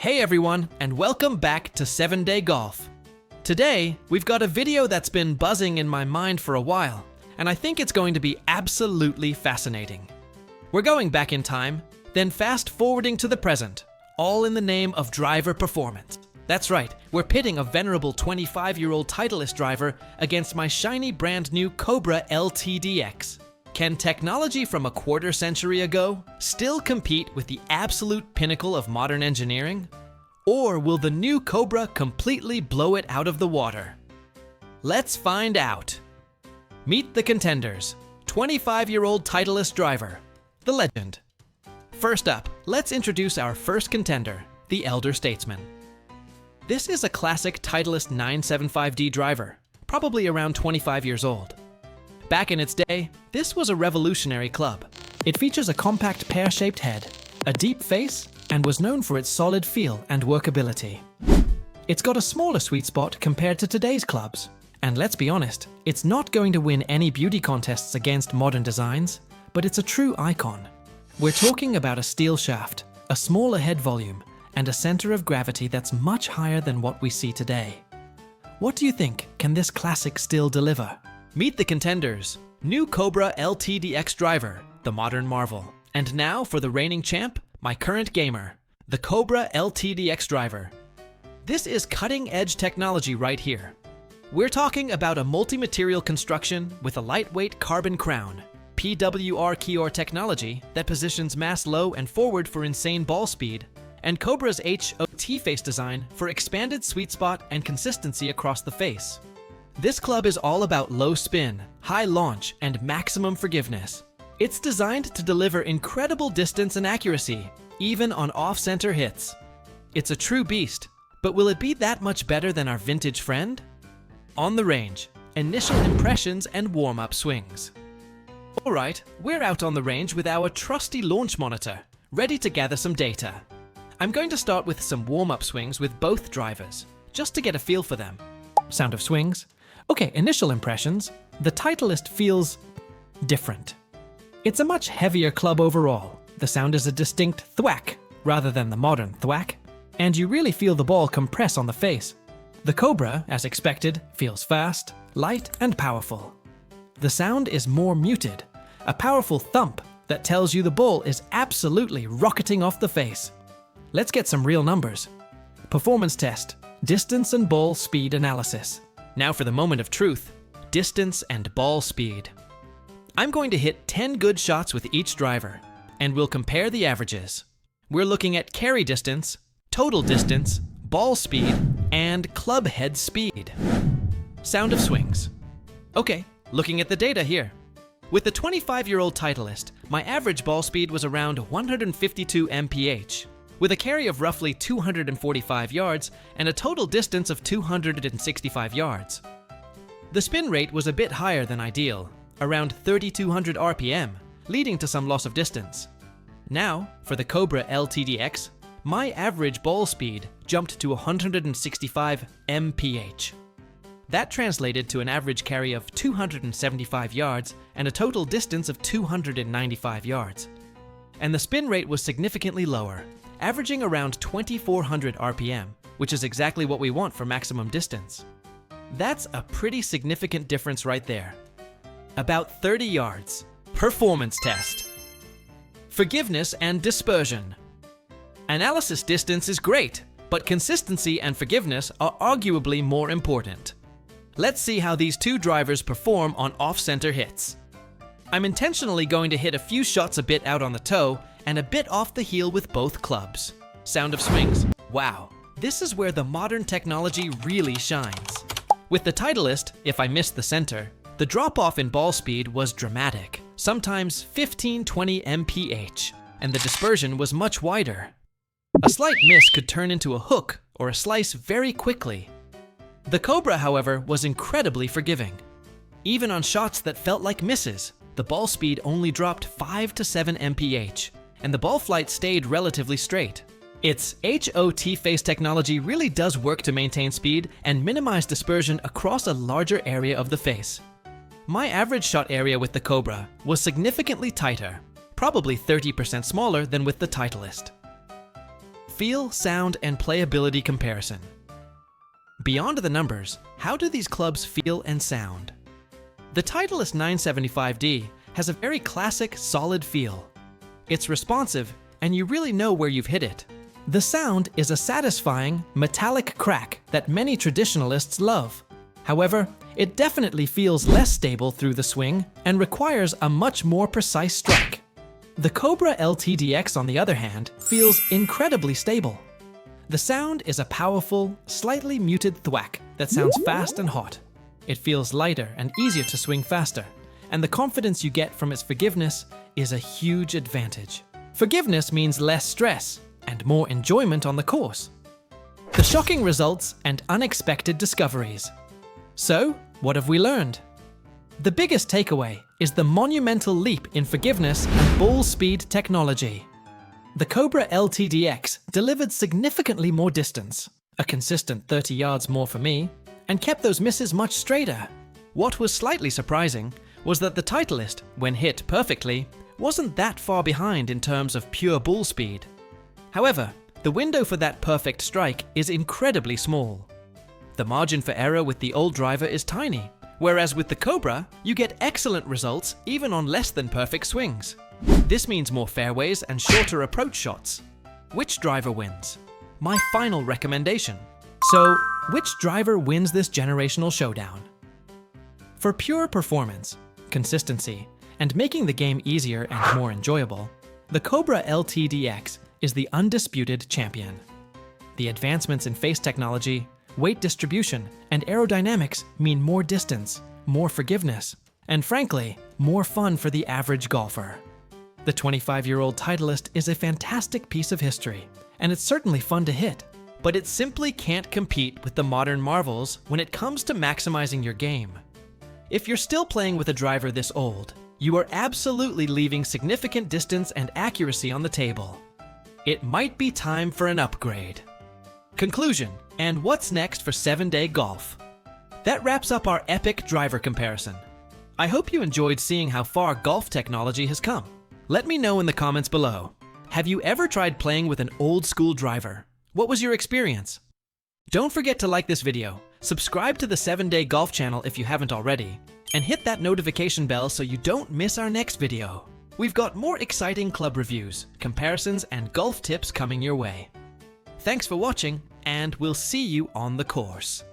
Hey everyone, and welcome back to 7-Day Golf. Today, we've got a video that's been buzzing in my mind for a while, and I think it's going to be absolutely fascinating. We're going back in time, then fast forwarding to the present, all in the name of driver performance. That's right, we're pitting a venerable 25-year-old Titleist driver against my shiny brand new Cobra LTDx. Can technology from a quarter century ago still compete with the absolute pinnacle of modern engineering? Or will the new Cobra completely blow it out of the water? Let's find out. Meet the contenders. 25-year-old Titleist driver, the legend. First up, let's introduce our first contender, the elder statesman. This is a classic Titleist 975D driver, probably around 25 years old. Back in its day, this was a revolutionary club. It features a compact pear-shaped head, a deep face, and was known for its solid feel and workability. It's got a smaller sweet spot compared to today's clubs. And let's be honest, it's not going to win any beauty contests against modern designs, but it's a true icon. We're talking about a steel shaft, a smaller head volume, and a center of gravity that's much higher than what we see today. What do you think? Can this classic still deliver? Meet the contenders. New Cobra LTDx driver, the modern marvel. And now for the reigning champ, my current gamer, the Cobra LTDx driver. This is cutting-edge technology right here. We're talking about a multi-material construction with a lightweight carbon crown, PWR Keyor technology that positions mass low and forward for insane ball speed, and Cobra's HOT face design for expanded sweet spot and consistency across the face. This club is all about low spin, high launch, and maximum forgiveness. It's designed to deliver incredible distance and accuracy, even on off-center hits. It's a true beast, but will it be that much better than our vintage friend? On the range, initial impressions and warm-up swings. Alright, we're out on the range with our trusty launch monitor, ready to gather some data. I'm going to start with some warm-up swings with both drivers, just to get a feel for them. Sound of swings. Okay, initial impressions. The Titleist feels different. It's a much heavier club overall. The sound is a distinct thwack, rather than the modern thwack, and you really feel the ball compress on the face. The Cobra, as expected, feels fast, light, and powerful. The sound is more muted, a powerful thump that tells you the ball is absolutely rocketing off the face. Let's get some real numbers. Performance test, distance and ball speed analysis. Now for the moment of truth, distance and ball speed. I'm going to hit 10 good shots with each driver, and we'll compare the averages. We're looking at carry distance, total distance, ball speed, and club head speed. Sound of swings. Okay, looking at the data here. With the 25-year-old Titleist, my average ball speed was around 152 mph, with a carry of roughly 245 yards and a total distance of 265 yards. The spin rate was a bit higher than ideal, around 3,200 RPM, leading to some loss of distance. Now, for the Cobra LTDx, my average ball speed jumped to 165 mph. That translated to an average carry of 275 yards and a total distance of 295 yards. And the spin rate was significantly lower, averaging around 2,400 RPM, which is exactly what we want for maximum distance. That's a pretty significant difference right there. About 30 yards. Performance test. Forgiveness and dispersion. Analysis distance is great, but consistency and forgiveness are arguably more important. Let's see how these two drivers perform on off-center hits. I'm intentionally going to hit a few shots a bit out on the toe and a bit off the heel with both clubs. Sound of swings. Wow, this is where the modern technology really shines. With the Titleist, if I missed the center, the drop-off in ball speed was dramatic, sometimes 15-20 mph, and the dispersion was much wider. A slight miss could turn into a hook or a slice very quickly. The Cobra, however, was incredibly forgiving. Even on shots that felt like misses, the ball speed only dropped 5 to 7 mph, and the ball flight stayed relatively straight. Its HOT face technology really does work to maintain speed and minimize dispersion across a larger area of the face. My average shot area with the Cobra was significantly tighter, probably 30% smaller than with the Titleist. Feel, sound, and playability comparison. Beyond the numbers, how do these clubs feel and sound? The Titleist 975D has a very classic, solid feel. It's responsive, and you really know where you've hit it. The sound is a satisfying, metallic crack that many traditionalists love. However, it definitely feels less stable through the swing and requires a much more precise strike. The Cobra LTDx, on the other hand, feels incredibly stable. The sound is a powerful, slightly muted thwack that sounds fast and hot. It feels lighter and easier to swing faster, and the confidence you get from its forgiveness is a huge advantage. Forgiveness means less stress and more enjoyment on the course. The shocking results and unexpected discoveries. So, what have we learned? The biggest takeaway is the monumental leap in forgiveness and ball speed technology. The Cobra LTDx delivered significantly more distance, a consistent 30 yards more for me, and kept those misses much straighter. What was slightly surprising was that the Titleist, when hit perfectly, wasn't that far behind in terms of pure ball speed. However, the window for that perfect strike is incredibly small. The margin for error with the old driver is tiny, whereas with the Cobra, you get excellent results even on less than perfect swings. This means more fairways and shorter approach shots. Which driver wins? My final recommendation. So, which driver wins this generational showdown? For pure performance, consistency, and making the game easier and more enjoyable, the Cobra LTDx is the undisputed champion. The advancements in face technology, weight distribution, and aerodynamics mean more distance, more forgiveness, and frankly, more fun for the average golfer. The 25-year-old Titleist is a fantastic piece of history, and it's certainly fun to hit, but it simply can't compete with the modern marvels when it comes to maximizing your game. If you're still playing with a driver this old, you are absolutely leaving significant distance and accuracy on the table. It might be time for an upgrade. Conclusion, and what's next for 7-day golf? That wraps up our epic driver comparison. I hope you enjoyed seeing how far golf technology has come. Let me know in the comments below. Have you ever tried playing with an old school driver? What was your experience? Don't forget to like this video, subscribe to the 7-Day Golf channel if you haven't already, and hit that notification bell so you don't miss our next video. We've got more exciting club reviews, comparisons, and golf tips coming your way. Thanks for watching, and we'll see you on the course.